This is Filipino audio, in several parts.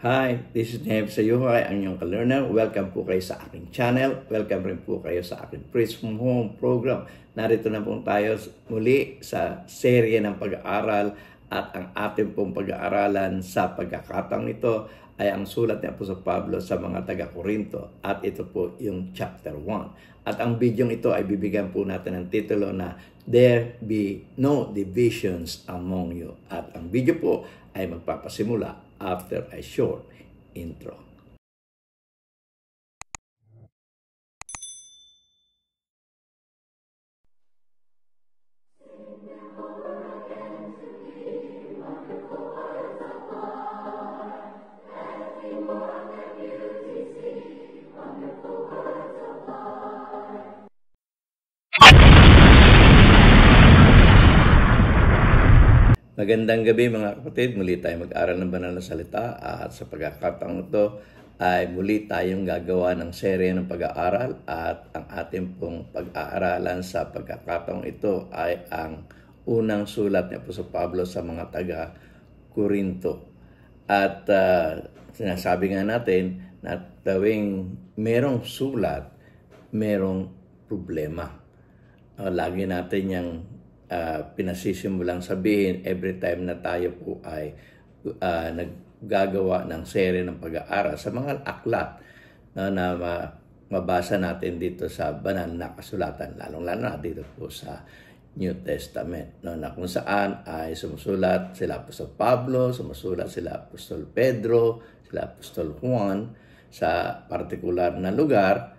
Hi, this is Nev Sayuhay, ang inyong ka-learner. Welcome po kayo sa aking channel. Welcome rin po kayo sa aking Preach from Home program. Narito na po tayo muli sa serye ng pag-aaral at ang ating pong pag-aaralan sa pagkakataong ito ay ang sulat ni Apostol Pablo sa mga taga-Korinto at ito po yung chapter 1. At ang video ito ay bibigyan po natin ng titulo na There Be No Divisions Among You. At ang video po ay magpapasimula after a short intro. Magandang gabi mga kapatid, muli tayo mag-aral ng banal na salita at sa pagkakataong ito ay muli tayong gagawa ng serye ng pag-aaral at ang ating pong pag-aaralan sa pagkakataong ito ay ang unang sulat ni Apostol Pablo sa mga taga-Korinto. At sinasabi nga natin na tuwing merong sulat, merong problema. Lagi natin yung pinasisimulang sabihin every time na tayo po ay naggagawa ng serye ng pag-aaral sa mga aklat na mabasa natin dito sa banal na kasulatan, lalong-lalo na dito po sa New Testament, na kung saan ay sumusulat sila Apostol Pablo, sumusulat sila Apostol Pedro, sila Apostol Juan sa partikular na lugar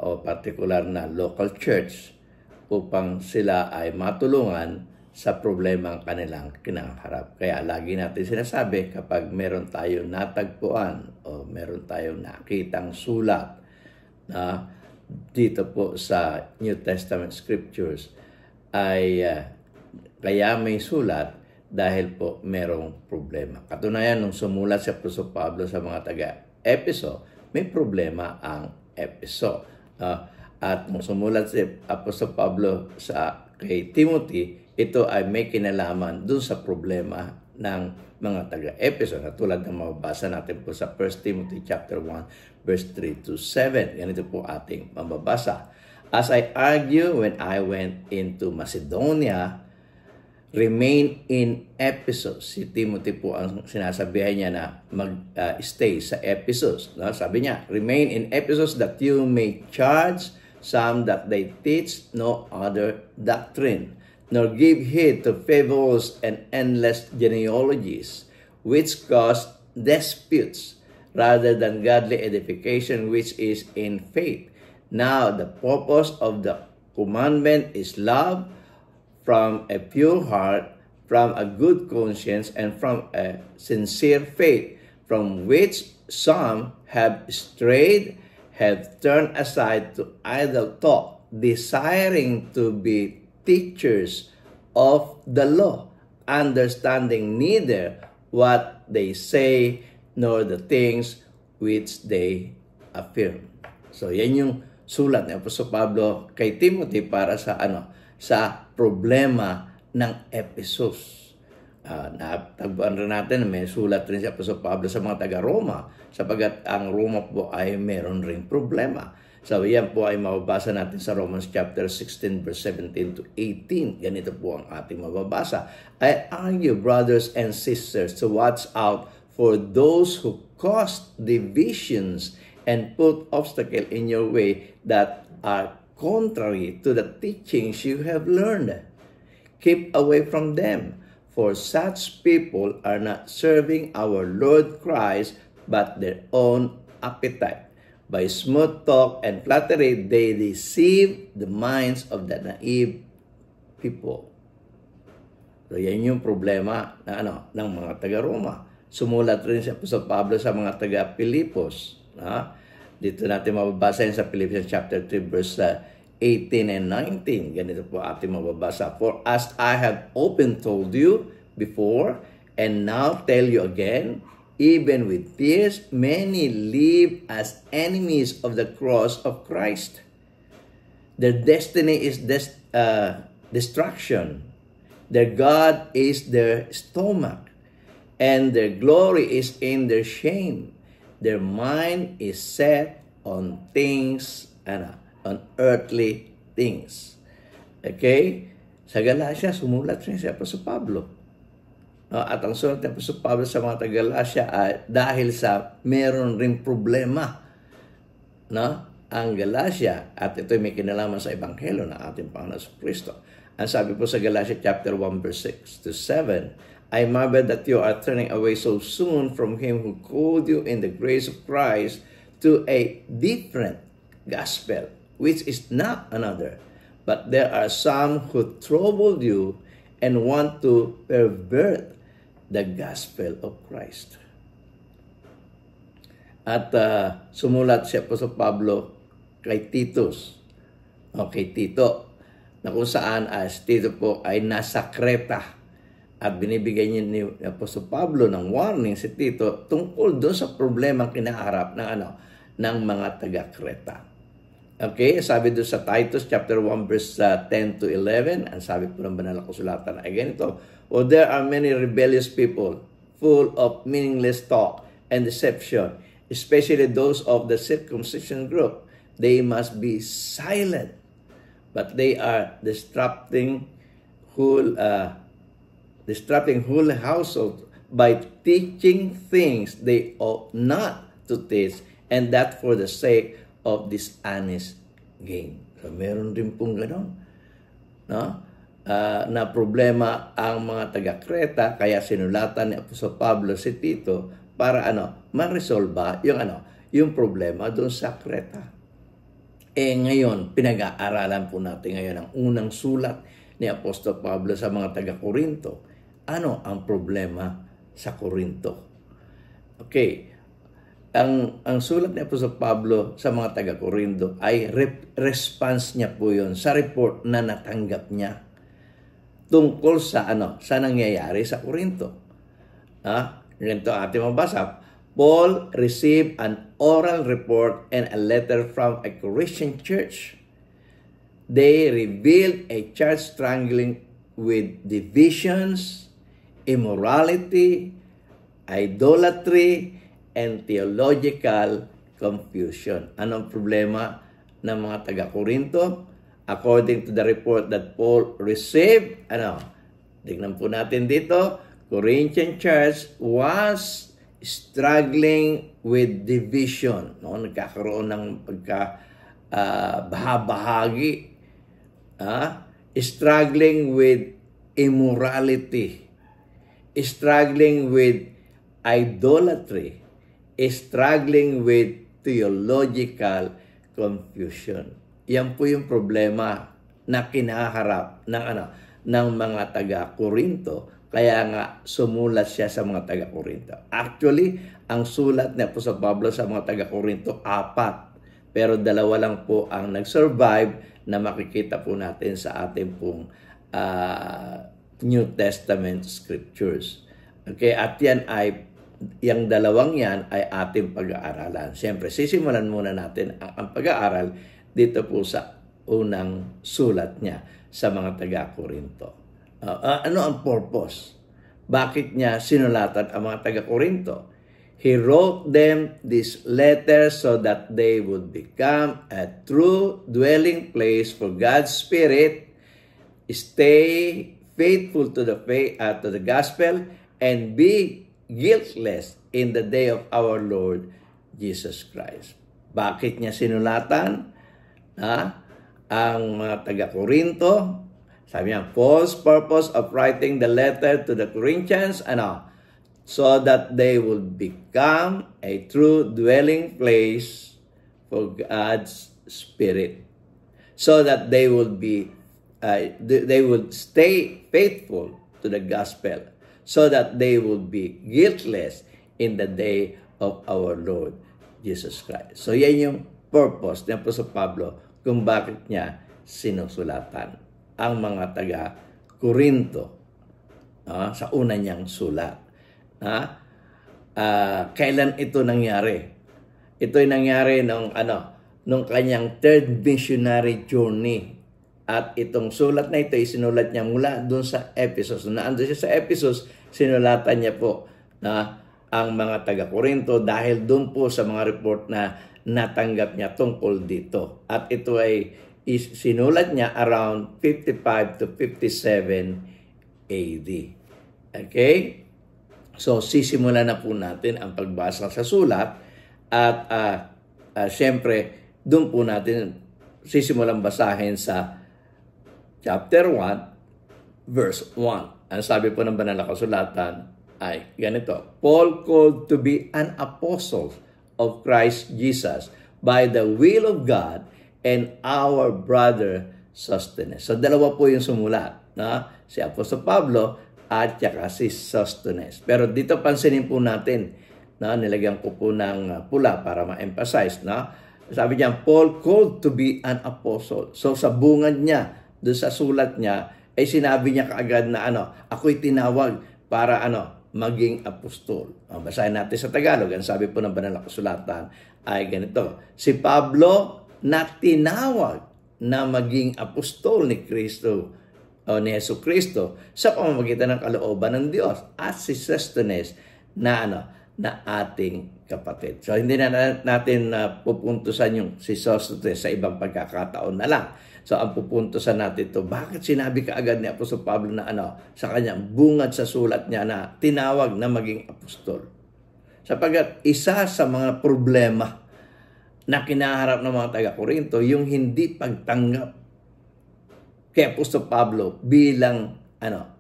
o partikular na local church upang sila ay matulungan sa problemang kanilang kinaharap. Kaya lagi natin sinasabi kapag meron tayong natagpuan o meron tayong nakitang sulat na dito po sa New Testament Scriptures ay kaya may sulat dahil po merong problema. Katunayan, nung sumulat si Apostol Pablo sa mga taga-Efeso, may problema ang Efeso. At nung sumulat si Apostol Pablo kay Timothy, ito ay may kinalaman dun sa problema ng mga taga-Efeso na tulad ng mababasa natin po sa 1 Timothy chapter 1 verse 3 to 7. Ganito po ating mababasa. As I argue when I went into Macedonia, remain in Ephesus. Si Timothy po ang sinasabihan niya na mag-stay sa Ephesus. No? Sabi niya, remain in Ephesus that you may charge some that they teach no other doctrine, nor give heed to fables and endless genealogies, which cause disputes, rather than godly edification which is in faith. Now the purpose of the commandment is love from a pure heart, from a good conscience, and from a sincere faith, from which some have strayed, have turned aside to idle talk, desiring to be teachers of the law, understanding neither what they say nor the things which they affirm. So yan yung sulat ni Apostol Pablo kay Timothy para sa sa problema ng Ephesus. Natagpuan rin natin, may sulat rin si Apostol Pablo sa mga taga-Roma sapagat ang Roma po ay meron rin problema. So yan po ay mababasa natin sa Romans chapter 16 verse 17 to 18. Ganito po ang ating mababasa. I urge you, brothers and sisters, to watch out for those who cause divisions and put obstacle in your way that are contrary to the teachings you have learned. Keep away from them. For such people are not serving our Lord Christ, but their own appetite. By smooth talk and flattery, they deceive the minds of the naive people. So yan yung problema na ng mga taga-Roma. Sumulat rin si Apostol Pablo sa mga taga-Pilipos. Dito natin mababasa yan sa Philippians chapter 3 verse 18 and 19. Ganito po ating mababasa. For as I have often told you before, and now tell you again, even with tears, many live as enemies of the cross of Christ. Their destiny is destruction. Their God is their stomach, and their glory is in their shame. Their mind is set on things, on earthly things. Okay? Sa Galacia, sumulat siya si Apostol Pablo. At ang sulat ni Apostol Pablo sa mga taga-Galacia ay dahil sa meron ring problema, ang Galacia, at ito may kinalaman sa Ebanghelyo ng ating Panginoon Kristo. Ang sabi po sa Galatia chapter 1 verse 6 to 7, I marvel that you are turning away so soon from Him who called you in the grace of Christ to a different gospel, which is not another. But there are some who troubled you and want to pervert the gospel of Christ. At sumulat si Apostol Pablo kay Titus, kay Tito, na kung saan si Tito po ay nasa Creta at binibigay niya ni Apostol Pablo ng warning si Tito tungkol doon sa problemang kinaharap ng mga taga-Creta. Okay, sabi doon sa Titus chapter 1 verse 10 to 11, ang sabi po ng banal na kasulatan ay ganito, "For there are many rebellious people, full of meaningless talk and deception, especially those of the circumcision group. They must be silent, but they are disrupting whole household by teaching things they ought not to teach, and that for the sake of dishonest gain." So, meron din pong gano'n, na problema ang mga taga-Creta, kaya sinulatan ni Apostol Pablo si Tito para ma-resolve yung problema doon sa Creta. Ngayon, pinag-aaralan po natin ngayon ang unang sulat ni Apostol Pablo sa mga taga-Korinto. Ano ang problema sa Korinto? Okay, ang sulat ni Apostol Pablo sa mga taga-Korinto ay response niya po yun sa report na natanggap niya tungkol sa sa nangyayari sa Korinto. Ganito ating mabasa. Paul received an oral report and a letter from a Christian church. They revealed a church struggling with divisions, immorality, idolatry, and theological confusion. Anong problema ng mga taga-Korinto? According to the report that Paul received, tignan po natin dito, Corinthian church was struggling with division. Nagkakaroon ng bahagi. Struggling with immorality. Struggling with idolatry. Struggling with theological confusion. Yan po yung problema na kinaharap ng mga taga-Korinto. Kaya nga sumulat siya sa mga taga-Korinto. Actually, ang sulat ni Apostol Pablo sa mga taga-Korinto 4. Pero 2 lang po ang nag-survive na makikita po natin sa ating pong New Testament scriptures. Okay, at yung 2 yan ay ating pag-aaralan. Siyempre, sisimulan muna natin ang pag-aaral dito po sa unang sulat niya sa mga taga-Korinto. Ano ang purpose? Bakit niya sinulatan ang mga taga-Korinto? He wrote them this letter so that they would become a true dwelling place for God's Spirit, stay faithful to the faith, to the gospel, and be guiltless in the day of our Lord Jesus Christ. Bakit niya sinulatan ang mga taga-Korinto? Sabi niya, Paul's purpose of writing the letter to the Corinthians, so that they will become a true dwelling place for God's Spirit. So that they will stay faithful to the gospel. So that they will be guiltless in the day of our Lord Jesus Christ. So yan yung purpose ng Apostol Pablo kung bakit niya sinusulatan ang mga taga-Korinto sa una niyang sulat. Kailan ito nangyari? Ito ay nangyari nung kanyang third missionary journey. At itong sulat na ito ay sinulat niya mula doon sa Ephesus. Naandun siya sa Ephesus, sinulatan niya po na ang mga taga-Korinto dahil doon po sa mga report na natanggap niya tungkol dito. At ito ay sinulat niya around 55 to 57 AD. Okay? So, sisimulan na po natin ang pagbasa sa sulat at syempre, doon po natin sisimulan basahin sa chapter 1, verse 1. Ang sabi po ng banal na kasulatan ay ganito, Paul called to be an apostle of Christ Jesus by the will of God and our brother Sosthenes. So, dalawa po yung sumulat, na si Apostol Pablo at saka si Sosthenes. Pero dito pansinin po natin, na nilagyan ko po ng pula para ma-emphasize, na sabi niya, Paul called to be an apostle. So, sa bungad niya, doon sa sulat niya, ay sinabi niya kaagad na ako'y tinawag para maging apostol. Basahin natin sa Tagalog. Ang sabi po ng banal na kasulatan ay ganito, si Pablo na tinawag na maging apostol ni Kristo o ni Yesu Kristo sa pamamagitan ng kalooban ng Diyos at si Sosthenes na na ating kapatid. So hindi na natin pupuntusan yung si Sosthenes sa ibang pagkakataon na lang. So ang pupuntusan natin to, bakit sinabi kaagad ni Apostol Pablo na sa kanyang bungad sa sulat niya na tinawag na maging apostol? Sapagkat isa sa mga problema na kinaharap ng mga taga-Korinto, yung hindi pagtanggap kay Apostol Pablo bilang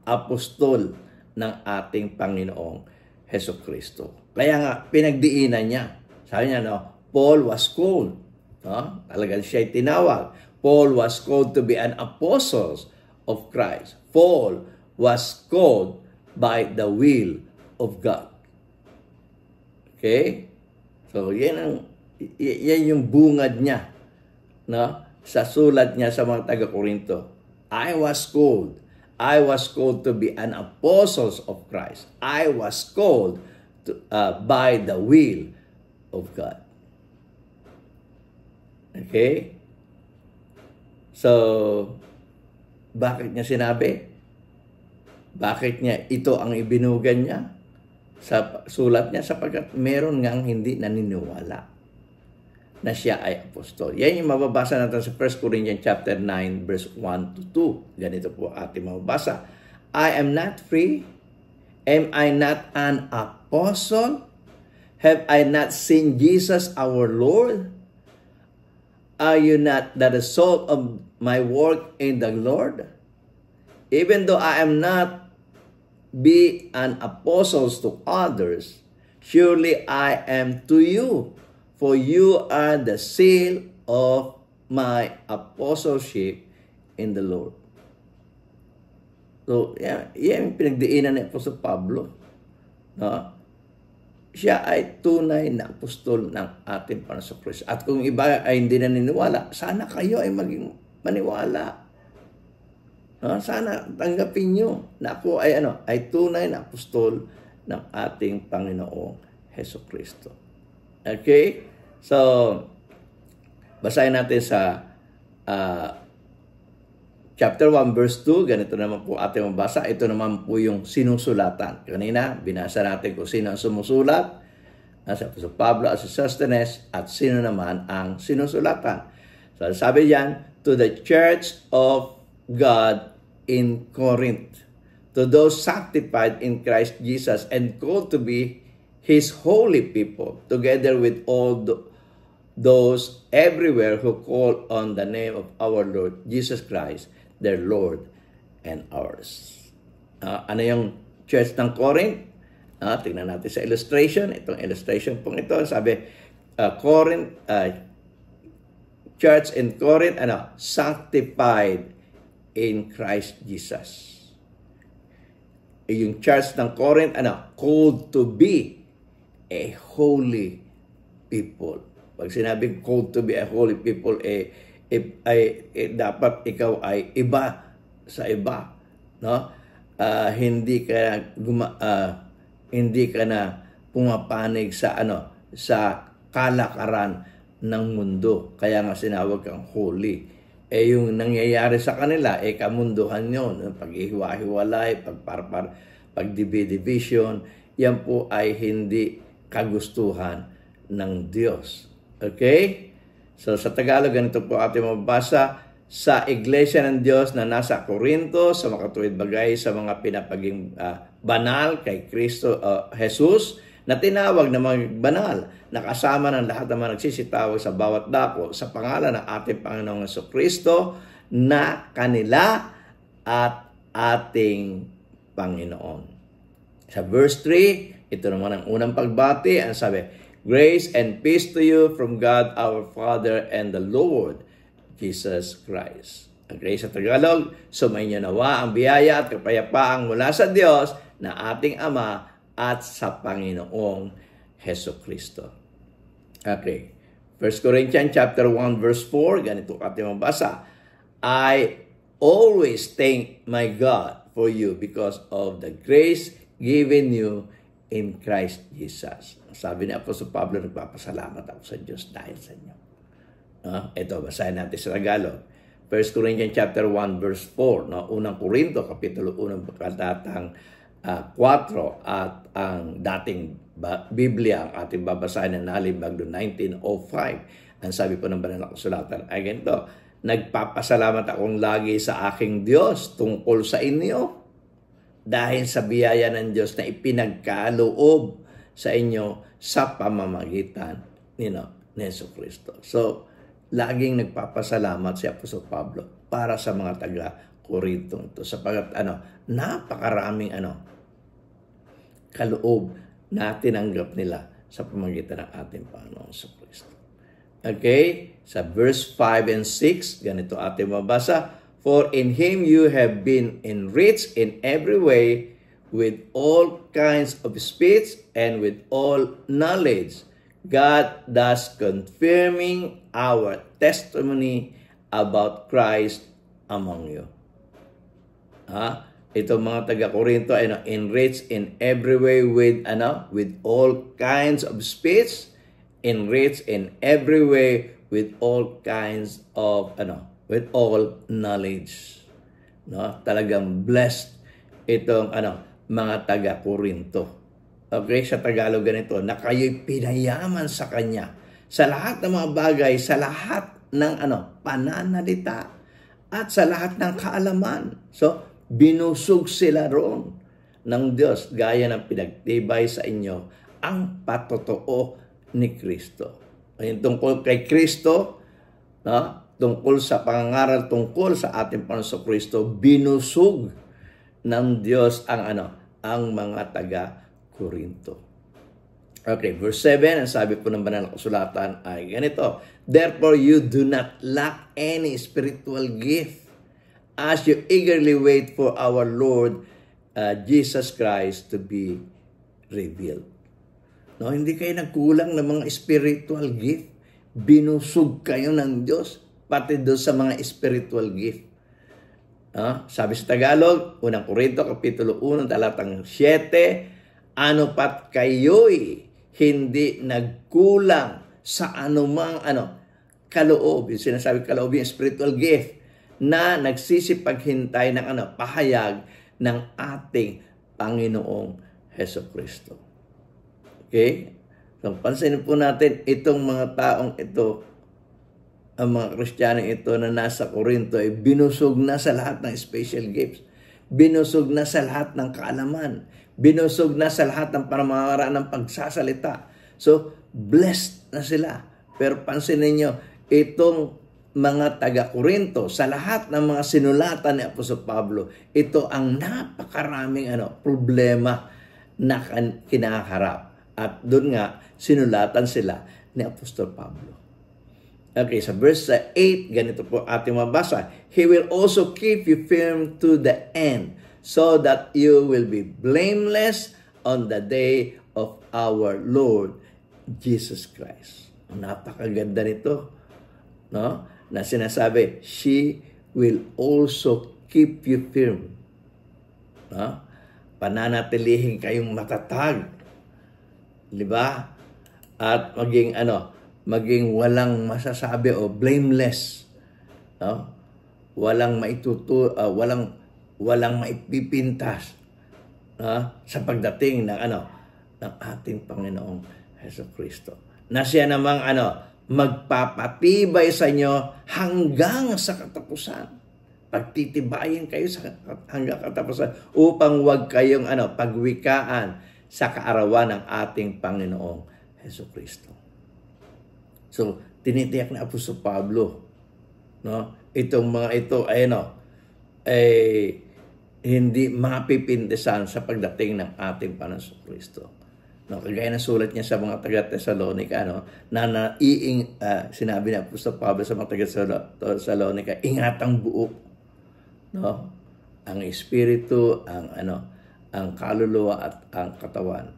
apostol ng ating Panginoong Hesus Kristo. Kaya nga, pinagdiinan niya. Sabi niya, Paul was called. Talagang siya'y tinawag. Paul was called to be an apostle of Christ. Paul was called by the will of God. Okay? So, yan yung bungad niya, sa sulat niya sa mga taga-Korinto. I was called to be an apostle of Christ. I was called by the will of God. Okay? So, bakit niya sinabi? Bakit niya ito ang ibinugan niya sa sulat niya? Sapagkat meron ngang hindi naniniwala na siya ay apostol. Yan yung mababasa natin sa 1 Corinthians chapter 9 verse 1 to 2. Ganito po ating mababasa. I am not free. Am I not an apostle? Have I not seen Jesus our Lord? Are you not the result of my work in the Lord? Even though I am not be an apostle to others, surely I am to you. For you are the seal of my apostleship in the Lord. So, yan yung pinagdiinan ni Apostol Pablo. Siya ay tunay na apostol ng ating Panginoon Kristo. At kung iba ay hindi naniniwala, sana kayo ay maging maniwala. Sana tanggapin nyo na ako ay tunay na apostol ng ating Panginoong Hesus Kristo. Okay? So, basahin natin sa chapter 1 verse 2. Ganito naman po ating mabasa. Ito naman po yung sinusulatan. Kanina, binasa natin kung sino ang sumusulat. Si Apostol Pablo at si Sosthenes. At sino naman ang sinusulatan. So, sabi diyan, to the church of God in Corinth, to those sanctified in Christ Jesus and called to be His holy people, together with all those everywhere who call on the name of our Lord Jesus Christ, their Lord and ours. Ano yung church ng Corinth? Tingnan natin sa illustration. Itong illustration pong ito, sabi, Corinth, church in Corinth, sanctified in Christ Jesus. Yung church ng Corinth, called to be a holy people. Pag sinabing called to be a holy people, dapat ikaw ay iba sa iba, hindi ka na pumapanig sa sa kalakaran ng mundo. Kaya nga sinawag kang holy. Yung nangyayari sa kanila, kamunduhan yun. Pag-ihiwa-hiwalay, pagdivision, yan po ay hindi kagustuhan ng Diyos. Okay? So sa Tagalog, ganito po ating mabasa, sa Iglesia ng Diyos na nasa Corinto, sa makatuwid bagay sa mga pinapaging banal kay Kristo Jesus, na tinawag na mga banal, na kasama ng lahat ng mga nagsisitawag sa bawat dako sa pangalan ng ating Panginoong Jesucristo na kanila at ating Panginoon. Sa verse 3, ito naman ang unang pagbati, ang sabi, grace and peace to you from God our Father and the Lord Jesus Christ. Ang grace sa Tagalog, sumainyo nawa ang biyaya at kapayapaan mula sa Diyos na ating Ama at sa Panginoong Jesucristo. Okay. 1 Corinthians chapter 1 verse 4, ganito ating mabasa. I always thank my God for you because of the grace given you in Christ Jesus. Sabi ni Apostol Pablo, nagpapasalamat ako sa Diyos dahil sa inyo. Ito, basahin natin sa Tagalog. 1 Corinthians chapter 1 verse 4, unang Korinto, kapitulo 1, katatang 4, at ang dating Biblia, ang ating babasahin na nalimbag doon 1905. Ang sabi po ng banal na kasulatan ay ganito, nagpapasalamat akong lagi sa aking Diyos tungkol sa inyo dahil sa biyaya ng Diyos na ipinagkaloob sa inyo sa pamamagitan ni Jesucristo. So, laging nagpapasalamat si Apostol Pablo para sa mga taga-Corinto ito sapagat napakaraming kaloob na tinanggap nila sa pamamagitan ng ating Panginoong Jesucristo. Okay? Sa verse 5 and 6, ganito ating mabasa, for in Him you have been enriched in every way with all kinds of speech and with all knowledge, God thus confirming our testimony about Christ among you. Ito mga taga-Corinto ay enriched in every way with all kinds of speech, enriched in every way with all kinds of with all knowledge. Talagang blessed itong mga taga-Corinto. Okay, sa Tagalog ganito, na kayo'y pinayaman sa Kanya sa lahat ng mga bagay, sa lahat ng pananalita at sa lahat ng kaalaman. So, binusog sila roon ng Diyos gaya ng pinagtibay sa inyo ang patotoo ni Kristo. Ayun, tungkol kay Kristo, tungkol sa pangangaral tungkol sa ating Panginoon Kristo, binusog ng Diyos ang mga taga-Corinto. Okay, verse 7, ang sabi po ng banal na kasulatan ay ganito, therefore you do not lack any spiritual gift as you eagerly wait for our Lord Jesus Christ to be revealed. Hindi kayo nagkulang ng mga spiritual gift. Binusog kayo ng Diyos, pati doon sa mga spiritual gift. Sabi sa Tagalog, unang Korinto, kapitulo 1, talatang 7, ano pat kayo'y hindi nagkulang sa anumang kaloob. Yung sinasabi kaloob, yung spiritual gift, na nagsisipaghintay ng pahayag ng ating Panginoong Jesucristo. Okay? So, pansinin po natin itong mga taong ito, ang mga Kristiyanong ito na nasa Corinto ay binusog na sa lahat ng special gifts. Binusog na sa lahat ng kaalaman. Binusog na sa lahat ng pamamaraan ng pagsasalita. So, blessed na sila. Pero pansinin niyo, itong mga taga-Corinto, sa lahat ng mga sinulatan ni Apostol Pablo, ito ang napakaraming problema na kinaharap. At doon nga, sinulatan sila ni Apostol Pablo. Okay, sa verse 8, ganito po ating mabasa, He will also keep you firm to the end, so that you will be blameless on the day of our Lord Jesus Christ. Napakaganda nito, na sinasabi, she will also keep you firm. Pananatilihin kayong matatag. Diba? At maging walang masasabi o blameless. Walang walang maipipintas sa pagdating ng ng ating Panginoong Hesukristo. Na siya namang magpapatibay sa inyo hanggang sa katapusan. Pagtitibayin kayo hanggang katapusan upang huwag kayong pagwikaan sa kaarawan ng ating Panginoong Hesukristo. So, tinitiyak na Apostol Pablo, no? Itong mga ito ay hindi mapipintisan sa pagdating ng ating Panginoong Hesukristo. No, kagaya ng sulat niya sa mga taga-Tesalonica, sinabi ni Apostol Pablo sa mga taga-Tesalonica, ingatang buo, no? Ang espiritu, ang kaluluwa at ang katawan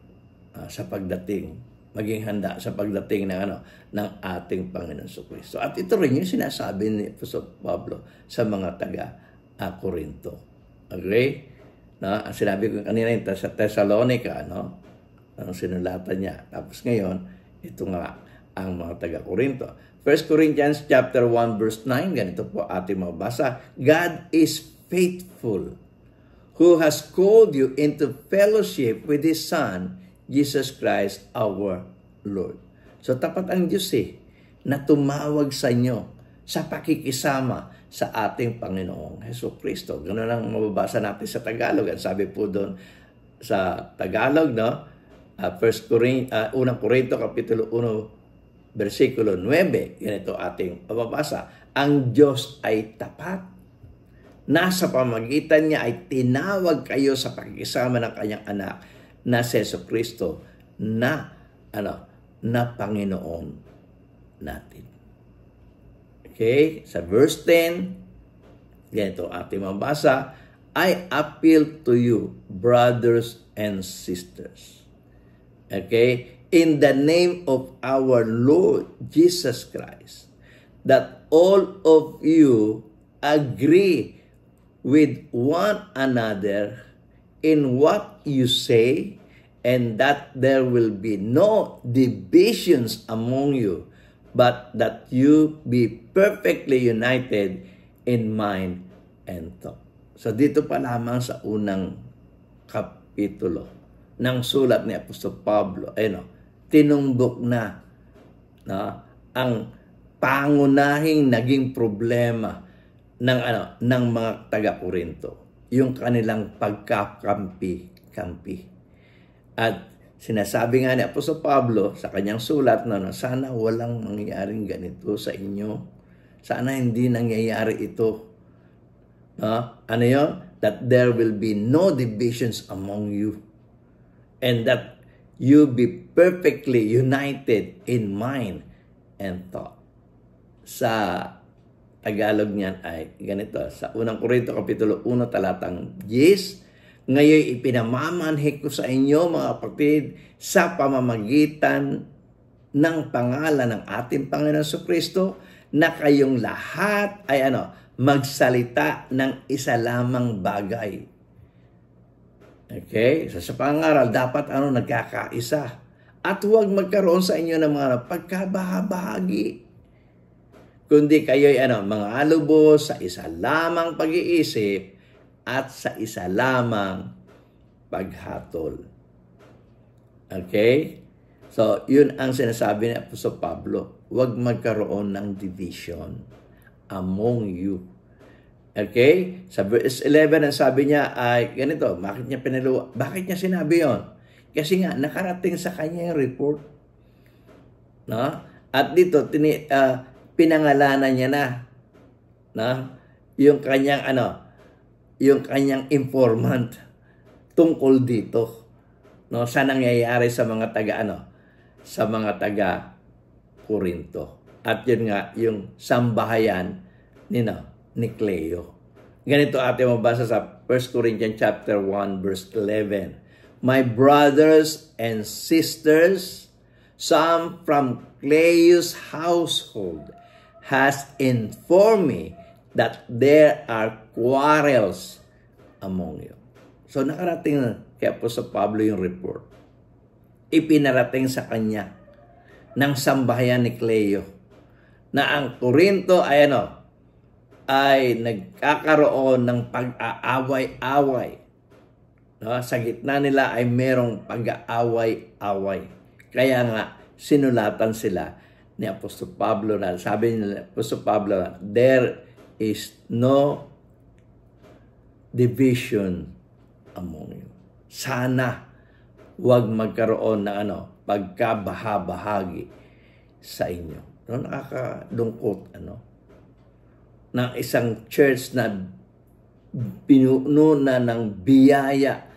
sa pagdating, maging handa sa pagdating ng ating Panginoon Hesukristo. At ito rin yung sinasabi ni Apostol Pablo sa mga taga-Korinto. Okay? No? Ang sinabi ko kanina sa Thessalonica, ang sinulatan niya. Tapos ngayon, ito nga ang mga taga-Korinto. 1 Corinthians chapter 1 verse 9, ganito po ating mabasa. God is faithful, who has called you into fellowship with His Son, Jesus Christ our Lord. So tapat ang Diyos na tumawag sa inyo sa pakikisama sa ating Panginoong Hesukristo. Ganoon lang mababasa natin sa Tagalog. Ang sabi po doon sa Tagalog, Unang Korinto Kapitulo 1, versikulo 9, ganito ating mababasa. Ang Diyos ay tapat. Nasa pamagitan niya ay tinawag kayo sa pakikisama ng kanyang anak na si Hesukristo na Panginoon natin. Okay? Sa verse 10, ganito ating mabasa, I appeal to you, brothers and sisters. Okay? In the name of our Lord Jesus Christ, that all of you agree with one another in what you say, and that there will be no divisions among you, but that you be perfectly united in mind and thought. So dito pa lamang sa unang kapitulo ng sulat ni Apostol Pablo, tinumbok na ang pangunahing naging problema ng mga taga-Korinto, yung kanilang pagkakampi-kampi. At sinasabi nga ni Apostol Pablo sa kanyang sulat sana walang mangyayaring ganito sa inyo. Sana hindi nangyayari ito. That there will be no divisions among you, and that you be perfectly united in mind and thought. Sa Tagalog niyan ay ganito. Sa unang Korinto Kapitulo 1, talatang 10, ngayon ipinamamanhik ko sa inyo, mga kapatid, sa pamamagitan ng pangalan ng ating Panginoon Hesukristo, na kayong lahat ay magsalita ng isa lamang bagay. Okay? So, sa pangaral, dapat nagkakaisa. At huwag magkaroon sa inyo ng mga pagkabahabahagi. Kundi kayo'y mga alubos sa isa lamang pag-iisip at sa isa lamang paghatol. Okay? So, yun ang sinasabi ni Apostol Pablo. Huwag magkaroon ng division among you. Okay? Sa verse 11, ang sabi niya ay ganito. Bakit niya sinabi yon? Kasi nga, nakarating sa kanya yung report. No? At dito, pinangalanan niya na yung kanyang yung kanyang informant tungkol dito, sa nangyayari sa mga taga Korinto. At yun nga yung sambahayan ni Cleo. Ganito ating mabasa sa 1 Corinthians chapter 1 verse 11. My brothers and sisters, some from Cleo's household has informed me that there are quarrels among you. So nakarating na kay Apostol Pablo yung report. Ipinarating sa kanya ng sambahayan ni Cleo na ang Korinto ay ay nagkakaroon ng pag-aaway-away No? Sa gitna nila ay merong pag-aaway-away. Kaya nga, sinulatan sila ni Apostol Pablo na, sabi ni Apostol Pablo na, there is no division among you. Sana huwag magkaroon ng pagkabahabahagi sa inyo. No, nakakalungkot, ng isang church na pinuno na ng biyaya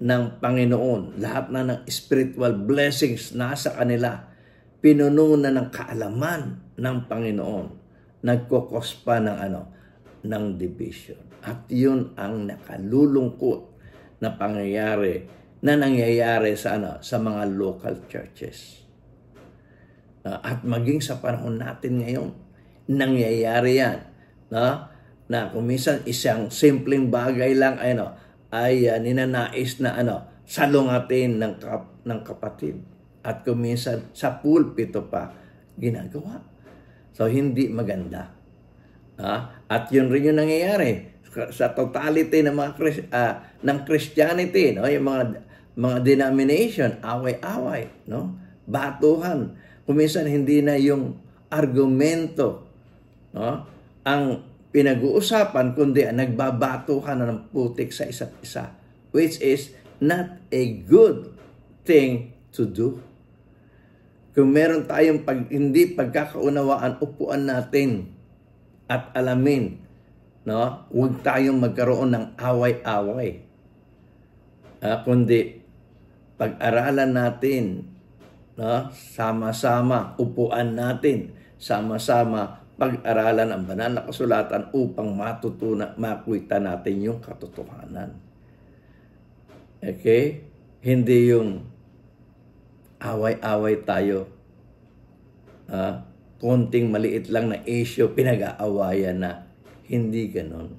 ng Panginoon. Lahat na ng spiritual blessings nasa kanila. Pinuno na ng kaalaman ng Panginoon. Nagkukos pa ng division. At yun ang nakalulungkot na pangyayari na nangyayari sa mga local churches. At maging sa panahon natin ngayon, nangyayari yan. Na kung minsan isang simpleng bagay lang ay ninanais na salungatin ng kapatid. At kung minsan sa pulpito pa ginagawa. So hindi maganda. At yun rin yung nangyayari sa totality ng ng Christianity, yung mga denomination, away-away, batuhan. Kung minsan hindi na yung argumento, ang pinag-uusapan, kundi nagbabatuhan na ng putik sa isa't isa, which is not a good thing to do. Kung meron tayong hindi pagkakaunawaan, upuan natin at alamin, huwag tayong magkaroon ng away-away. Kundi pag-aralan natin, sama-sama, upuan natin, sama-sama pag-aralan ang banal na kasulatan upang makuita natin yung katotohanan. Okay? Hindi yung away-away tayo. Konting maliit lang na issue, pinag-aawayan na. Hindi ganon.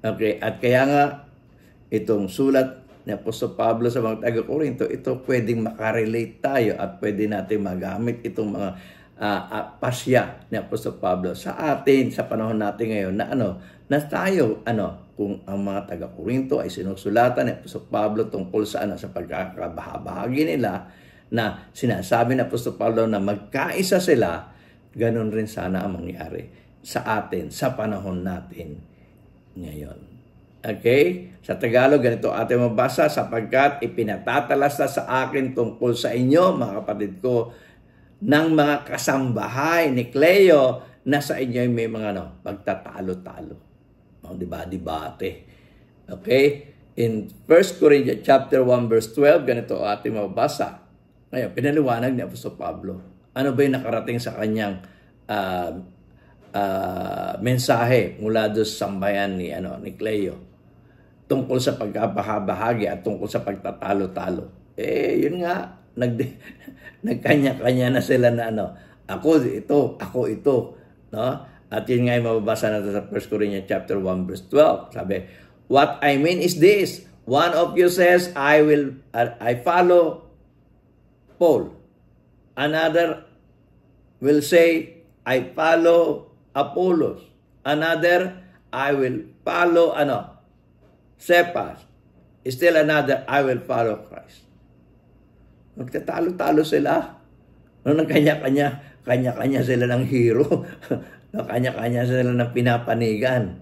Okay? At kaya nga, itong sulat ni Apostol Pablo sa mga taga-Korinto, ito pwedeng makarelate tayo at pwede natin magamit itong mga pasya ni Apostol Pablo sa atin, sa panahon natin ngayon na tayo, kung ang mga taga-Korinto ay sinusulatan ni Apostol Pablo tungkol sa pagkakabahabahagi nila, na sinasabi ni Apostol Pablo na magkaisa sila, ganon rin sana ang mangyari sa atin, sa panahon natin ngayon. Okay? Sa Tagalog, ganito ating mabasa, sapagkat ipinatatalasta sa akin tungkol sa inyo, mga kapatid ko, ng mga kasambahay ni Cleo, na sa inyo may mga pagtatalo-talo. Diba? Debate. Okay? In 1 Corinthians chapter 1 verse 12, ganito ating mabasa. Ngayon, pinaliwanag ni Apostol Pablo. Ano ba yung nakarating sa kanyang mensahe mula doon sa sambayan ni Cleo tungkol sa pagkabahabahagi at tungkol sa pagtatalo-talo. Yun nga, nagkanya-kanya na sila na ako ito, At yun nga yung mababasa natin sa 1 Corinthians chapter 1 verse 12. Sabi, what I mean is this, one of you says, I follow Paul. Another will say, I follow Apollos. Another, I will follow Cephas. Still another, I will follow Christ. Nagtatalo-talo sila. Kanya-kanya sila ng hero. Kanya-kanya sila ng pinapanigan.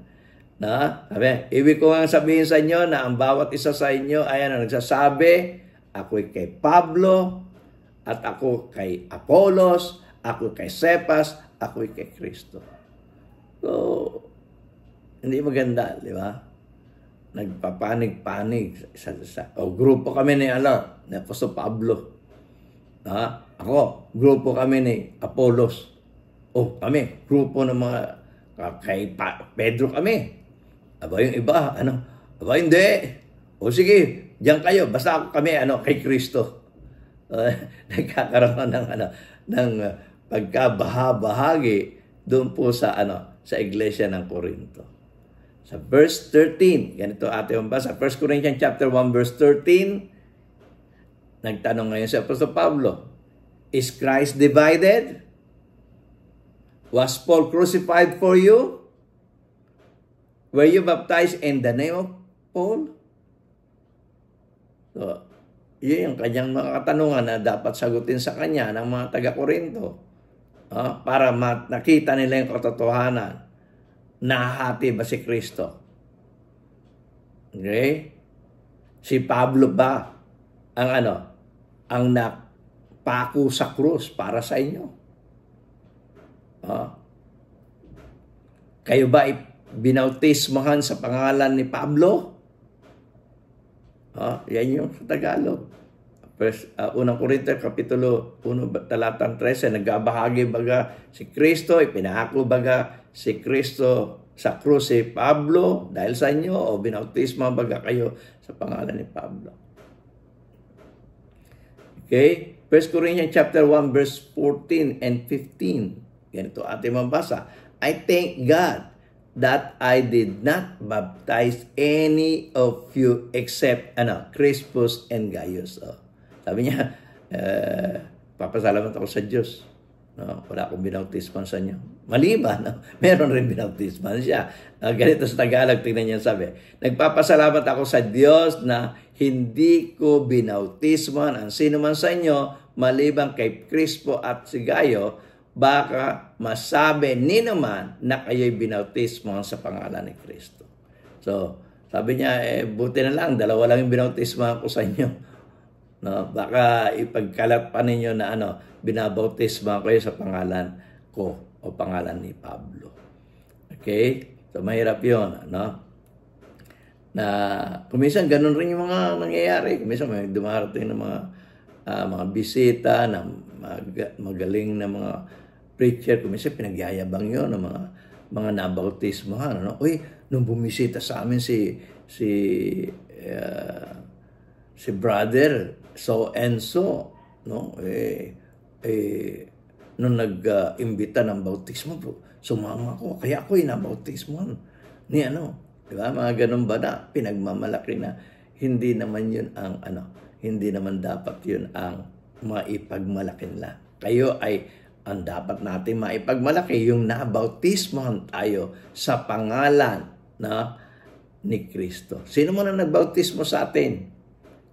Sabi, ibig ko nga sabihin sa inyo na ang bawat isa sa inyo ay nagsasabi, ako'y kay Pablo, at ako kay Apollos, ako kay Cephas, ako'y kay Kristo. So, hindi maganda, di ba? Nagpapanig-panig. Grupo kami ni Apostol Pablo. Ako, grupo kami ni Apollos. Kami, grupo ng mga, kay Pedro kami. Aba yung iba, aba hindi. Sige, diyan kayo, basta kami, kay Kristo. Nagkakaroon ng pagkabahabahagi doon po sa iglesia ng Corinto. Sa verse 13, ganito ating mabasa, 1 Corinthians chapter 1 verse 13, nagtanong ngayon si Apostol Pablo, is Christ divided? Was Paul crucified for you? Were you baptized in the name of Paul? So, yun yung kanyang mga katanungan na dapat sagutin sa kanya ng mga taga-Korinto. Para nakita nila yung katotohanan. Nahahati ba si Kristo? Okay? Si Pablo ba ang napako sa krus para sa inyo? Kayo ba binautismahan sa pangalan ni Pablo? Yan yung sa Tagalog. Unang Korinto, Kapitulo 1, talatang 13, nagbabahagi baga si Kristo, ipinahako baga si Kristo sa krus si Pablo dahil sa inyo, o binautisma baga kayo sa pangalan ni Pablo. Okay? 1 Corinthians chapter 1, verse 14 and 15. Ganito ating mabasa. I thank God that I did not baptize any of you except Crispus and Gaius. Sabi niya, papasalamat ako sa Diyos. Wala akong binautisman sa inyo. Maliban, meron rin binautisman siya. Ganito sa Tagalog, tingnan niya sabi, nagpapasalamat ako sa Diyos na hindi ko binautisman ang sino man sa inyo, maliban kay Crispo at si Gayo, baka masabi ni naman na kayo'y binautisman sa pangalan ni Kristo. So, sabi niya, buti na lang, 2 lang yung binautisman ko sa inyo. Baka ipagkalat pa ninyo na binabautisma kayo sa pangalan ko o pangalan ni Pablo. Okay? So, mahirap yun. Na kuminsan, ganun rin yung mga nangyayari. Kuminsan, may dumarating ng mga bisita, na magaling na mga preacher. Kuminsan, pinagyayabang yun ng mga nabautismahan. Uy, nung bumisita sa amin si brother so and so, nung nag-imbita ng bautismo po, sumama ko, kaya ako nabautismohan ni diba? Mga ganun ba na pinagmamalaki na hindi naman yun ang hindi naman dapat yun ang maipagmalaki nila. Kayo ay ang dapat natin maipagmalaki yung nabautismohan tayo sa pangalan ni Kristo. Sino man ang nagbautismo sa atin?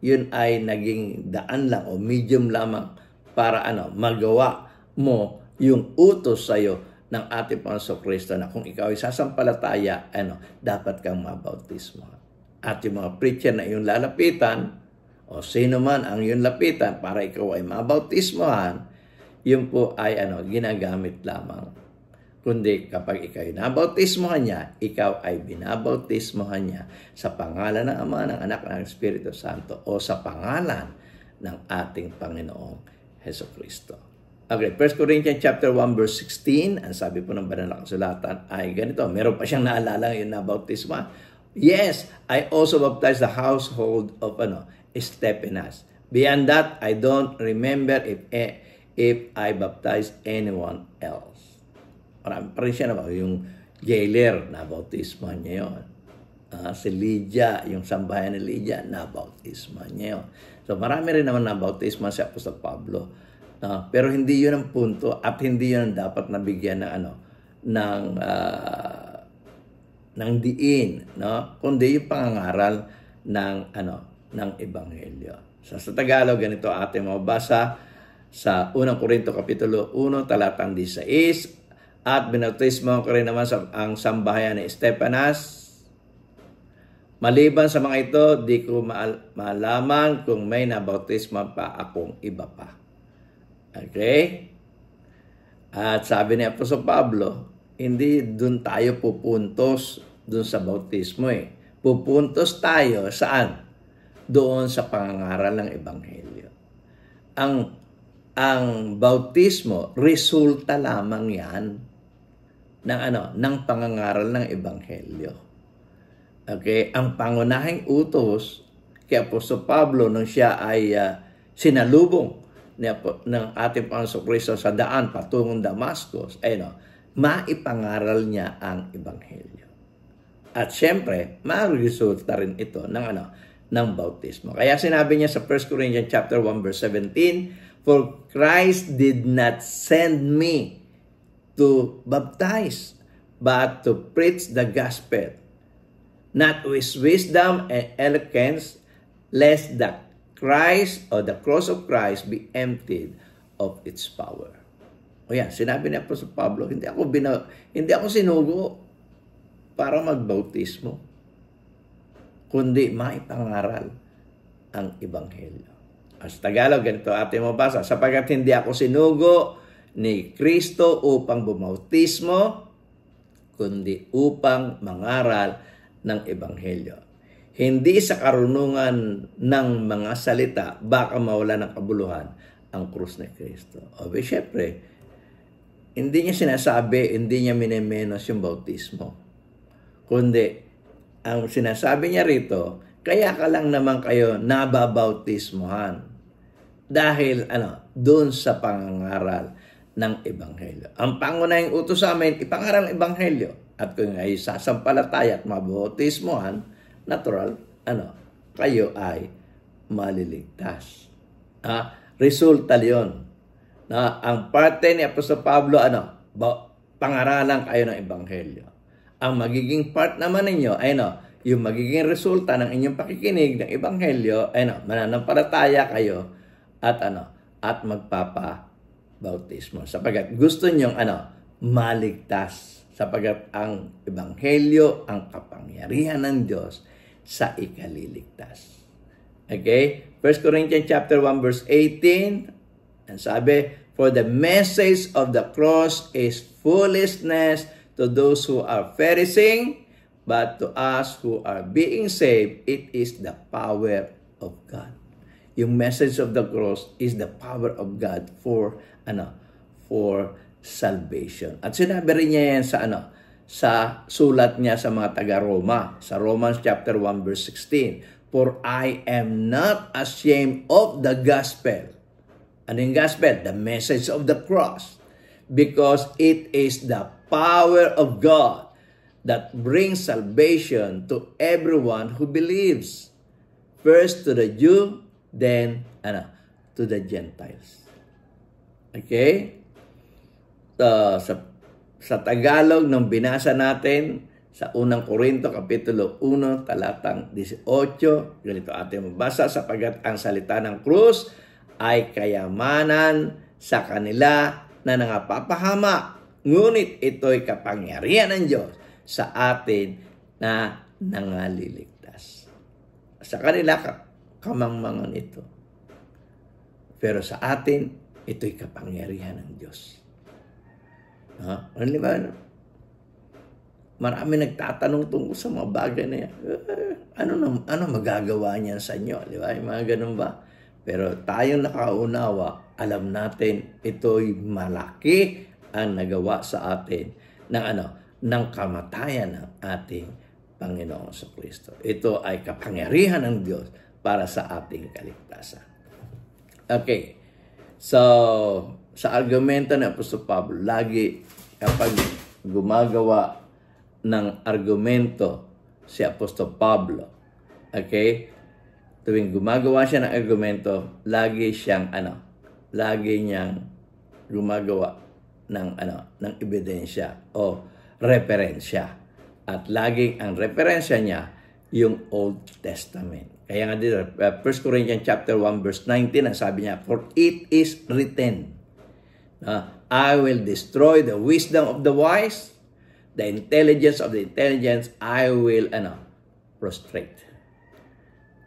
Yun ay naging daan lang o medium lamang para magawa mo yung utos sa'yo ng ating Panginoong Kristo na kung ikaw ay sasampalataya, dapat kang mabautismo. At yung mga preacher na iyong lalapitan, o sino man ang iyong lapitan para ikaw ay mabautismohan, yun po ay ginagamit lamang. Kundi kapag ikaw ay nabautismohan niya, ikaw ay binabautismohan niya sa pangalan ng Ama, ng Anak, ng Espiritu Santo o sa pangalan ng ating Panginoong Jesucristo. Okay, 1 Corinthians chapter 1 verse 16, ang sabi po ng banal na kasulatan ay ganito. Meron pa siyang naalala yung nabautisma. Yes, I also baptized the household of Stephanas. Beyond that, I don't remember if I baptized anyone else. Marami pa rin siya yung jailer, nabautisman niya yun. Si Lydia, yung sambahayan ni Lydia, nabautisman niya yun. So marami rin naman nabautisman si Apostol Pablo. Pero hindi yun ang punto at hindi yun ang dapat nabigyan ng diin, kundi yung pangangaral ng Ebanghelyo. So, sa Tagalog, ganito ating mabasa sa 1 Korinto Kapitulo 1, talatang 16, at binautismo ko rin naman ang sambahayan ni Stephanas. Maliban sa mga ito, di ko malaman kung may nabautismo pa akong iba pa. Okay? At sabi ni Apostol Pablo, hindi dun tayo pupuntos dun sa bautismo Pupuntos tayo saan? Doon sa pangangaral ng Ebanghelyo. Ang bautismo, resulta lamang yan ng pangangaral ng Ebanghelyo. Okay? Ang pangunahing utos kay Apostol Pablo nung siya ay sinalubong ng ating Panginoong Kristo sa daan patungong Damascus, maipangaral niya ang Ebanghelyo. At syempre, ma-resulta rin ito ng bautismo. Kaya sinabi niya sa 1 Corinthians chapter 1 verse 17, for Christ did not send me to baptize, but to preach the gospel, not with wisdom and eloquence, lest the Christ or the cross of Christ be emptied of its power. O yan, sinabi ni Apostol Pablo, hindi ako sinugo para magbautismo, kundi maipangaral ang Ebanghelyo. Sa Tagalog, ganito ating mabasa, sapagkat hindi ako sinugo ni Kristo upang bumautismo, kundi upang mangaral ng Ebanghelyo. Hindi sa karunungan ng mga salita, baka mawala ng kabuluhan ang krus ni Kristo. Syempre, hindi niya sinasabi, hindi niya minemenos yung bautismo. Kundi, ang sinasabi niya rito, kaya ka lang naman kayo nababautismohan. Dahil, doon sa pangangaral ng Ebanghelyo. Ang pangunahing utos sa amin, ipangaral ang Ebanghelyo. At kung ay sasampalataya at mabautismohan, natural, kayo ay maliligtas. Resulta yun. Ang parte ni Apostol Pablo, pangaralan kayo ng Ebanghelyo. Ang magiging part naman ninyo, yung magiging resulta ng inyong pakikinig ng Ebanghelyo, mananampalataya kayo at magpapabautismo. Sapagkat gusto ninyong maligtas. Sapagkat ang Ebanghelyo, ang kapangyarihan ng Diyos sa ikaliligtas. Okay? 1 Corinthians chapter 1 verse 18, ang sabi, for the message of the cross is foolishness to those who are perishing, but to us who are being saved, it is the power of God. Yung message of the cross is the power of God for salvation. At sinabi rin niya yan sa sulat niya sa mga taga-Roma, sa Romans chapter 1 verse 16. For I am not ashamed of the gospel. Ano yung gospel? The message of the cross. Because it is the power of God that brings salvation to everyone who believes. First to the Jew, then to the Gentiles. Okay? Sa Tagalog, nung binasa natin sa unang Korinto, Kapitulo 1, talatang 18, ganito ating mabasa, sapagkat ang salita ng krus ay kayamanan sa kanila na nangapapahamak, ngunit ito'y kapangyarihan ng Diyos sa atin na nangaliligtas. Sa kanila, kamangmangan ito. Pero sa atin, ito'y kapangyarihan ng Diyos. Ano ba? Marami nagtatanong tungkol sa mga bagay na yan. Ano magagawa niyan sa inyo? Di ba? Yung mga ganun ba? Pero tayong nakaunawa, alam natin ito'y malaki ang nagawa sa atin ng kamatayan ng ating Panginoong Kristo. Ito ay kapangyarihan ng Diyos para sa ating kaligtasan. Okay. So, sa argumento ng Apostol Pablo, lagi kapag gumagawa ng argumento si Apostol Pablo, okay? Tuwing gumagawa siya ng argumento, lagi niyang gumagawa ng ebidensya o referensya. At lagi ang referensya niya yung Old Testament. Kaya nga dito, 1 Corinthians chapter 1 verse 19, ang sabi niya, for it is written, I will destroy the wisdom of the wise, the intelligence of the intelligence, I will prostrate.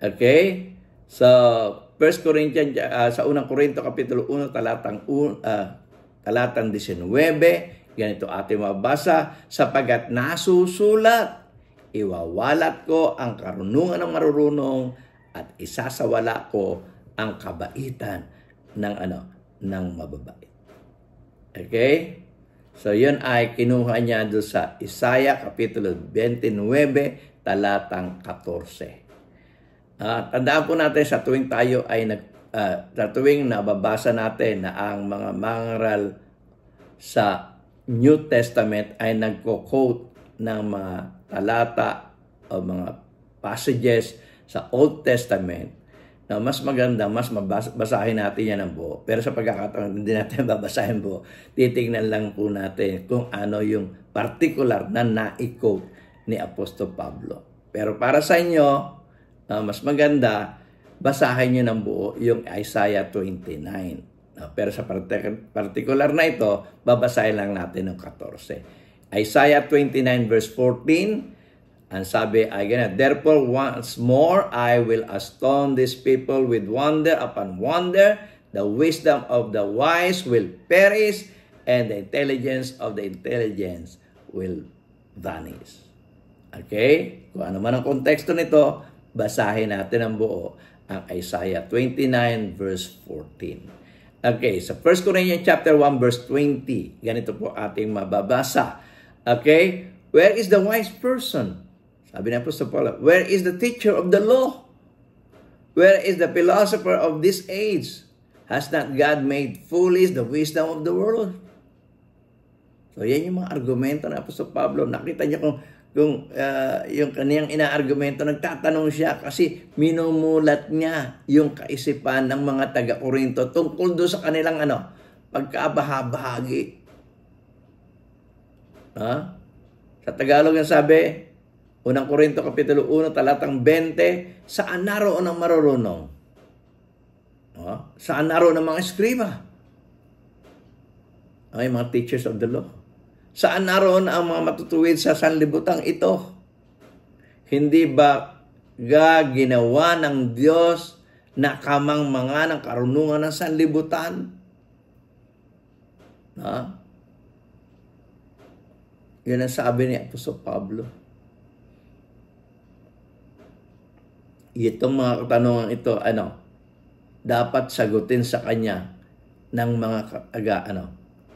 Okay? So, 1 Corinthians, sa unang Korinto, Kapitulo 1, talatang 19, ganito ating mabasa, sapagkat nasusulat, iwawalat ko ang karunungan ng marurunong at isasawala ko ang kabaitan ng mababait. Okay? So, yun ay kinuha niya doon sa Isaiah, Kapitulo 29, talatang 14. Tandaan po natin sa tuwing tayo ay sa tuwing nababasa natin na ang mga mangaral sa New Testament ay nagko-quote ng mga talata o mga passages sa Old Testament, na mas maganda, mas mabasahin natin yan ng buo. Pero sa pagkakataon, hindi natin babasahin buo. Titignan lang po natin kung ano yung particular na na-quote ni Apostol Pablo. Pero para sa inyo, mas maganda, basahin nyo ng buo yung Isaiah 29. Pero sa particular na ito, babasahin lang natin ng 14. Isaiah 29 verse 14, ang sabi ay ganyan, therefore once more I will astonish these people with wonder upon wonder, the wisdom of the wise will perish, and the intelligence of the intelligence will vanish. Okay? Kung ano man ang konteksto nito, basahin natin ang buo ang Isaiah 29 verse 14. Okay, sa 1 Corinthians chapter 1 verse 20, ganito po ating mababasa. Okay? Where is the wise person? Sabi na po sa Paul, where is the teacher of the law? Where is the philosopher of this age? Has not God made foolish the wisdom of the world? So, yan yung mga argumento na Apostol Pablo. Nakita niyo kung yung kaniyang inaargumento, nagtatanong siya kasi minumulat niya yung kaisipan ng mga taga-Korinto tungkol doon sa kanilang pagkabahabahagi. Sa Tagalog ang sabi, Unang Korinto Kapitulo 1, talatang 20, saan naroon ang marurunong? Saan naroon ang mga eskriba? Ay, mga teachers of the law. Saan naroon ang mga matutuwid sa sanlibutang ito? Hindi ba ginawa ng Diyos na kamangmanga ng karunungan ng sanlibutan? Yun ang sabi ni Apostol Pablo. Itong mga katanungan ito, dapat sagutin sa kanya ng mga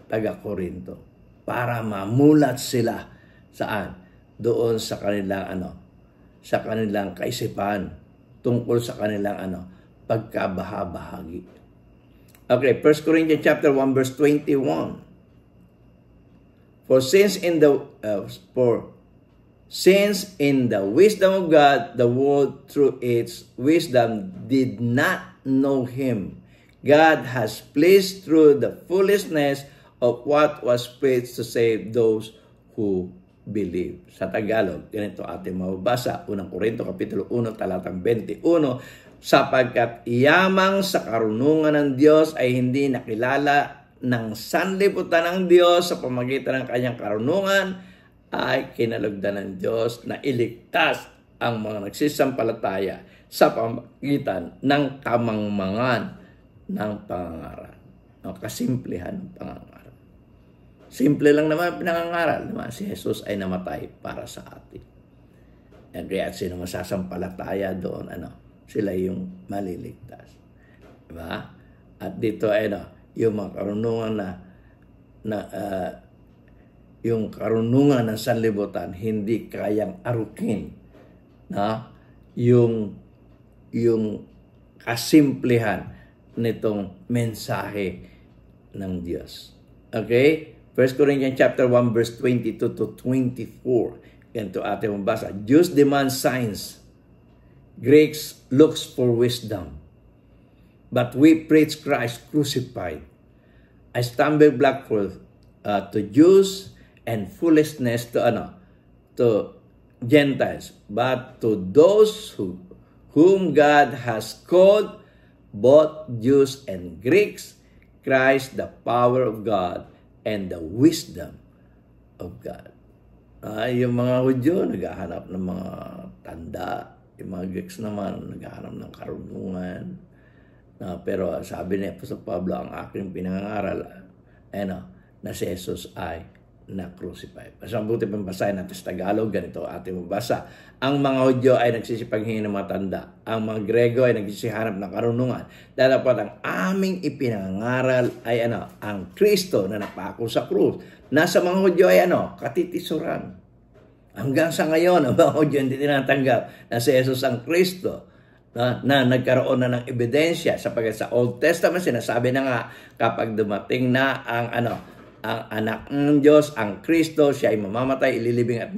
taga-Korinto para mamulat sila saan? Doon sa kanilang sa kanilang kaisipan tungkol sa kanilang pagkabahabahagi. Okay, 1 Corinthians chapter 1 verse 21. Since in the wisdom of God, the world through its wisdom did not know Him, God has pleased through the foolishness of what was preached to save those who believe. Sa Tagalog, ganito ating mababasa, 1 Korinto Kapitulo 1, talatang 21, sapagkat iyamang sa karunungan ng Diyos ay hindi nakilala ng sanlibutan ng Diyos sa pamagitan ng kanyang karunungan, ay kinalugdan ng Diyos na iligtas ang mga nagsisampalataya sa pamagitan ng kamangmangan ng pangangaral. Kasimplihan ng pangangaral. Simple lang naman pinangangaral. Si Jesus ay namatay para sa atin. Kaya sino masasampalataya doon, sila yung maliligtas. Diba? At dito ay yung mga karunungan yung karunungan ng sanlibutan hindi kayang arukin yung kasimplihan nitong mensahe ng Diyos. Okay? 1 Corinthians chapter 1 verse 22 to 24. Ganito ating mabasa. Jews demand signs. Greeks looks for wisdom. But we preach Christ crucified. A stumbling block to Jews and foolishness to Gentiles, but to those whom God has called, both Jews and Greeks, Christ the power of God and the wisdom of God. Yung mga Hudyo naghahanap ng mga tanda, yung mga Greeks naman naghahanap ng karunungan. Pero sabi ni Apostol Pablo, ang aking pinangangaral na si Jesus ay na-crucify. Mas mabuti pang basahin natin sa Tagalog, ganito ating mabasa. Ang mga Hudyo ay nagsisipaghingi ng mga tanda. Ang mga Grego ay nagsisihanap ng karunungan. Dapat ang aming ipinangaral ay ang Kristo na napako sa krus. Nasa mga Hudyo ay katitisuran. Hanggang sa ngayon, ang mga Hudyo hindi tinatanggap na si Jesus ang Kristo. Na nagkaroon na ng ebidensya sapagkat sa Old Testament sinasabi na nga kapag dumating na ang anak ng Diyos, ang Kristo, siya ay mamamatay, ililibing at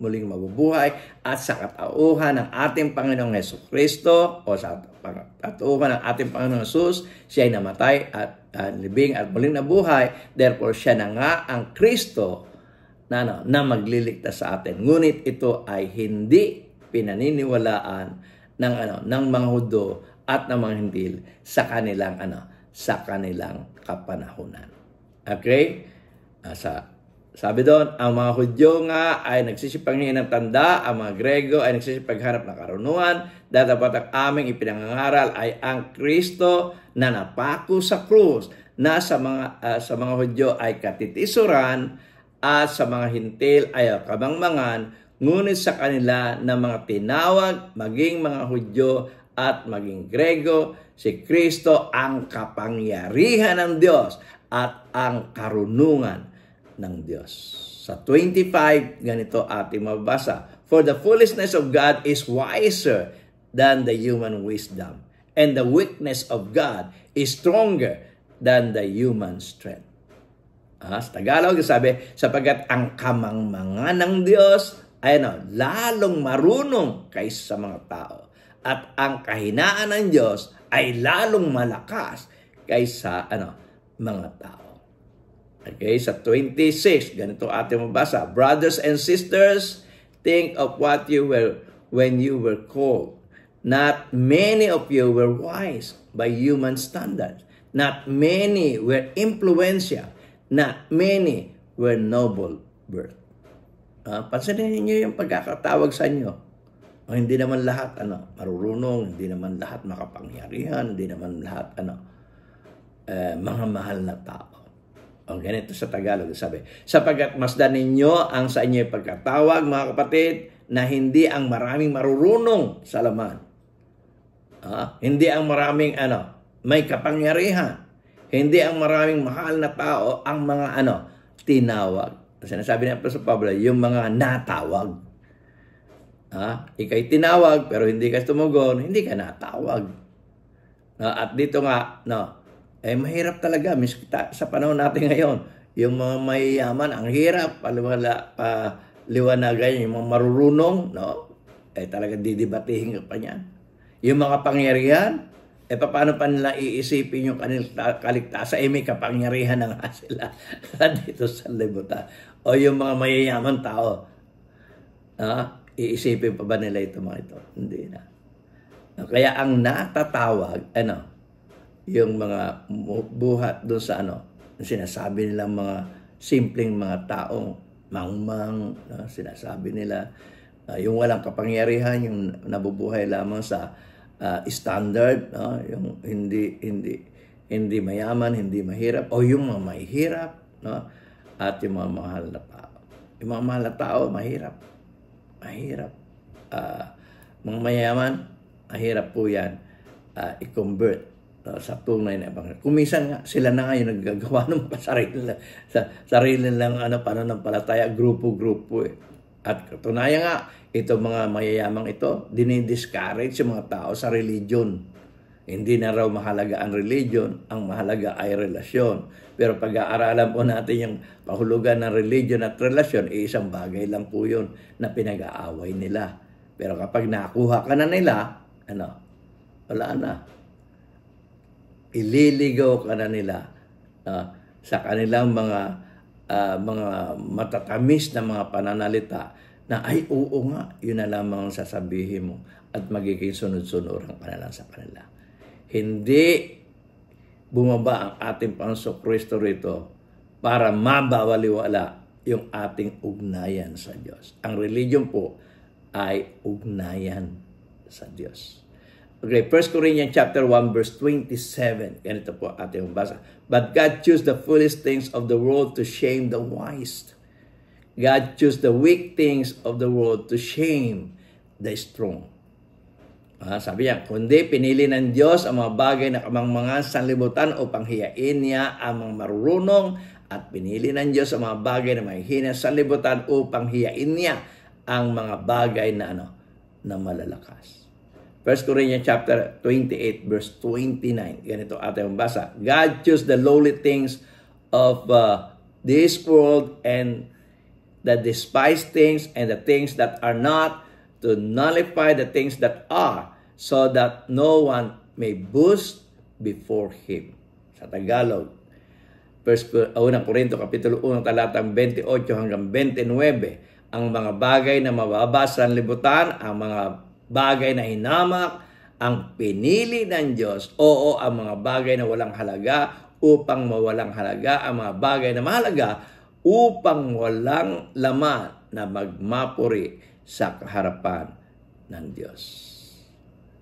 muling mabubuhay at sa katauhan ng ating Panginoong Jesucristo o sa katauhan ng ating Panginoong Jesus, siya ay namatay at libing at muling nabuhay. Therefore, siya na nga ang Kristo na magliligtas sa atin. Ngunit ito ay hindi pinaniniwalaan ng mga Hudyo at ng mga Hintil sa kanilang sa kanilang kapanahunan. Okay? Sabi doon, ang mga Hudyo nga ay nagsisipanghingi ng tanda, ang mga Grego ay nagsisipaghanap ng karunungan, datapat ang aming ipinangangaral ay ang Kristo na napako sa krus, na sa mga Hudyo ay katitisuran at sa mga Hintil ay kamangmangan, ngunit sa kanila na mga tinawag, maging mga Hudyo at maging Grego, si Kristo ang kapangyarihan ng Diyos at ang karunungan ng Diyos. Sa 25, ganito ating mabasa. For the foolishness of God is wiser than the human wisdom, and the weakness of God is stronger than the human strength. Sa Tagalog, sabi, sapagkat ang kamangmangan ng Diyos ay lalong marunong kaysa sa mga tao. At ang kahinaan ng Diyos ay lalong malakas kaysa mga tao. Okay, sa 26, ganito ating mabasa. Brothers and sisters, think of what you were when you were called. Not many of you were wise by human standards. Not many were influential. Not many were noble birth. Pansinin niyo yung pagkakatawag sa inyo. Hindi naman lahat marurunong, hindi naman lahat makapangyarihan, hindi naman lahat mga mahal na tao. Ganito sa Tagalog sabi, sapagkat masdan ninyo ang sa inyo pagkatawag, mga kapatid, na hindi ang maraming marurunong sa laman. Hindi ang maraming may kapangyarihan. Hindi ang maraming mahal na tao ang mga tinawag. Sinasabi niya pa sa Pablo, yung mga natawag. Ika'y tinawag pero hindi ka tumugon, hindi ka natawag. At dito nga, mahirap talaga sa panahon natin ngayon. Yung mga mayayaman, ang hirap paliwanagan yung mga marurunong, talagang didibatihin ka pa niyan. Yung mga pangyarihan, paano pa nila iisipin yung kanilang kaligtasan? May kapangyarihan na nga sila dito sa libutan. O yung mga mayayaman tao, iisipin pa ba nila ito mga ito? Hindi na. Kaya ang natatawag, yung mga buhat doon sa sinasabi nilang mga simpleng mga taong mangmang, sinasabi nila, yung walang kapangyarihan, yung nabubuhay lamang sa standard, yung hindi mayaman, hindi mahirap, o yung mga mahihirap, at yung mga mahal na tao. Yung mga mahal na tao, mahirap. Mga mayaman, mahirap po yan i-convert sa tunay na ebanghelyo. Kung minsan nga, sila na nga yung naggagawa ng sarili lang pananampalataya, grupo-grupo At katunayan nga, itong mga mayayamang ito, dinidiscourage yung mga tao sa religion. Hindi na raw mahalaga ang religion, ang mahalaga ay relasyon. Pero pag-aaralan po natin yung kahulugan ng religion at relasyon, isang bagay lang po yun na pinag-aaway nila. Pero kapag nakuha ka na nila, wala na. Ililigaw ka na nila sa kanilang mga matatamis na mga pananalita na ay oo nga, yun na lamang ang sasabihin mo at magiging sunod-sunod ang kanilang sa kanila. Hindi bumaba ang ating Panginoong Kristo rito para mabawaliwala yung ating ugnayan sa Diyos. Ang religion po ay ugnayan sa Diyos. Okay, 1 Corinthians chapter 1 verse 27. Ganito po ating basa. But God chose the foolish things of the world to shame the wise. God chose the weak things of the world to shame the strong. Sabi niya, kundi pinili ng Diyos ang mga bagay na kamangmangan sa sanlibutan upang hiyain niya ang mga marurunong, at pinili ng Diyos ang mga bagay na mahihina sa sanlibutan upang hiyain niya ang mga bagay na malalakas. 1 Corinthians chapter 28 verse 29. Ganito ating basa. God chose the lowly things of this world and the despised things and the things that are not, to nullify the things that are, so that no one may boast before Him. Sa Tagalog, 1 Corinto Kapitulo 1, talatang 28 hanggang 29, ang mga bagay na mababa sa libutan, ang mga bagay na hinamak, ang pinili ng Diyos. Oo, ang mga bagay na walang halaga upang mawalang halaga, ang mga bagay na mahalaga upang walang laman na magmapuri sa kaharapan ng Diyos.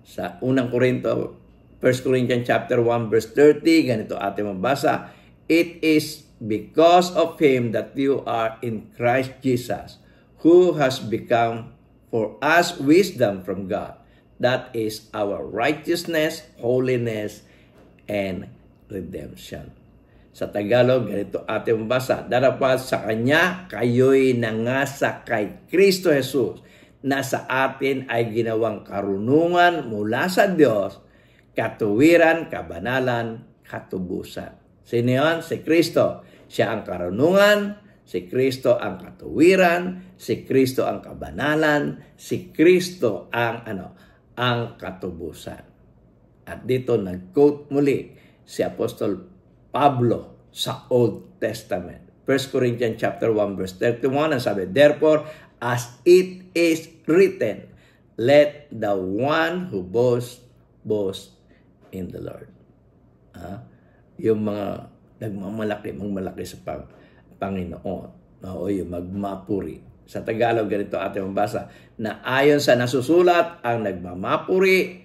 Sa unang Korinto, 1 Corinthians chapter 1 verse 30, ganito ating mabasa, "It is because of Him that you are in Christ Jesus, who has become for us wisdom from God. That is our righteousness, holiness, and redemption." Sa Tagalog, ganito ating mabasa, "Darapat sa Kanya, kayo'y nangasa kay Kristo Jesus, na sa atin ay ginawang karunungan mula sa Diyos, katuwiran, kabanalan, katubusan." Sino yun? Si Kristo. Siya ang karunungan, si Kristo ang katuwiran, si Kristo ang kabanalan, si Kristo ang ang katubusan. At dito nag-quote muli si Apostol Pablo sa Old Testament. 1 Corinthians chapter 1 verse 31, ang sabi, "Therefore, as it is written, let the one who boasts, boast in the Lord." Yung mga magmalaki sa Panginoon. O yung magmapuri. Sa Tagalog, ganito ating mabasa, na ayon sa nasusulat, ang nagmamapuri,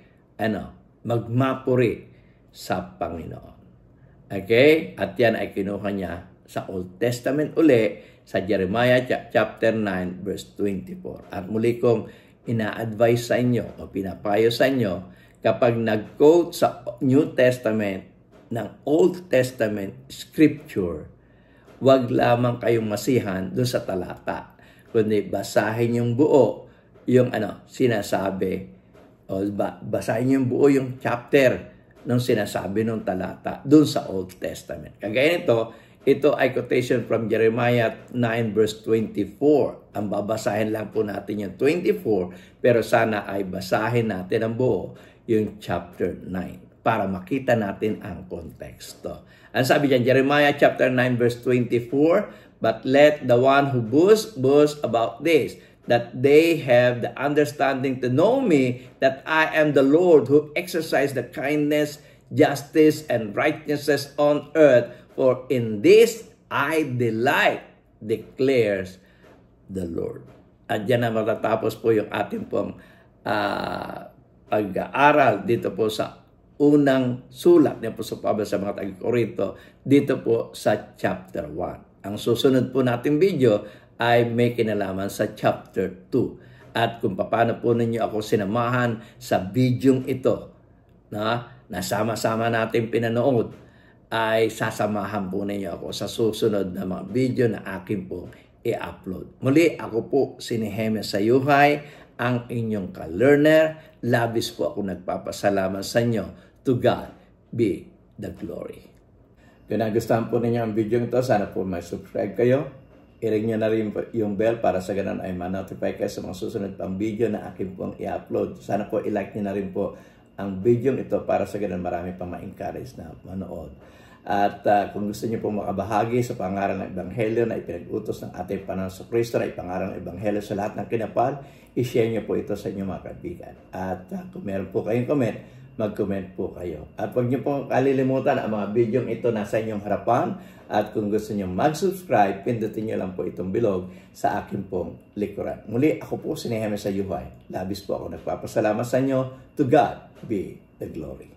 magmapuri sa Panginoon. Okay? At yan ay kinuha niya sa Old Testament uli, sa Jeremiah chapter 9 verse 24. At muli kong ina-advise sa inyo o pinapayo sa inyo, kapag nag-quote sa New Testament ng Old Testament scripture, wag lamang kayong masihan doon sa talata, kundi basahin yung buo, yung sinasabi, o basahin yung buo yung chapter ng sinasabi ng talata doon sa Old Testament. Kagaya nito, ito ay quotation from Jeremiah 9 verse 24. Ang babasahin lang po natin yung 24, pero sana ay basahin natin ang buo, yung chapter 9, para makita natin ang konteksto. Ang sabi diyan, Jeremiah chapter 9 verse 24, "But let the one who boasts, boast about this, that they have the understanding to know me, that I am the Lord who exercise the kindness, justice, and righteousness on earth, for in this I delight, declares the Lord." At dyan na matatapos po yung ating pong pag-aaral dito po sa unang sulat ni Apostol Pablo sa mga taga-Korinto, dito po sa chapter 1. Ang susunod po nating video ay may kinalaman sa chapter 2. At kung paano po ninyo ako sinamahan sa bidyong ito na sama-sama natin pinanood, ay sasamahan po ninyo ako sa susunod na mga video na akin po i-upload. Muli, ako po si Nehemia Sayuhay, ang inyong ka-learner. Labis po ako nagpapasalamat sa inyo. To God be the glory. Kung nagustuhan po ninyo ang video ito, sana po mag-subscribe kayo. I-ring nyo na rin yung bell para sa ganun ay ma-notify kayo sa mga susunod pang video na akin pong i-upload. Sana po i-like nyo na rin po ang video ito para sa ganun marami pang ma-encourage na manood. At kung gusto niyo pong makabahagi sa pangaral ng Ebanghelyo na ipinag-utos ng ating Panginoon Kristo na ipangaral ng Ebanghelyo sa lahat ng kinapal, i-share niyo po ito sa inyong mga kaibigan. At kung meron po kayong comment, mag-comment po kayo. At huwag niyo pong kalilimutan ang mga video ito nasa inyong harapan. At kung gusto niyo mag-subscribe, pindutin niyo lang po itong bilog sa akin pong likuran. Muli, ako po si Nehemia Sayuhay. Labis po ako nagpapasalamat sa inyo. To God be the glory.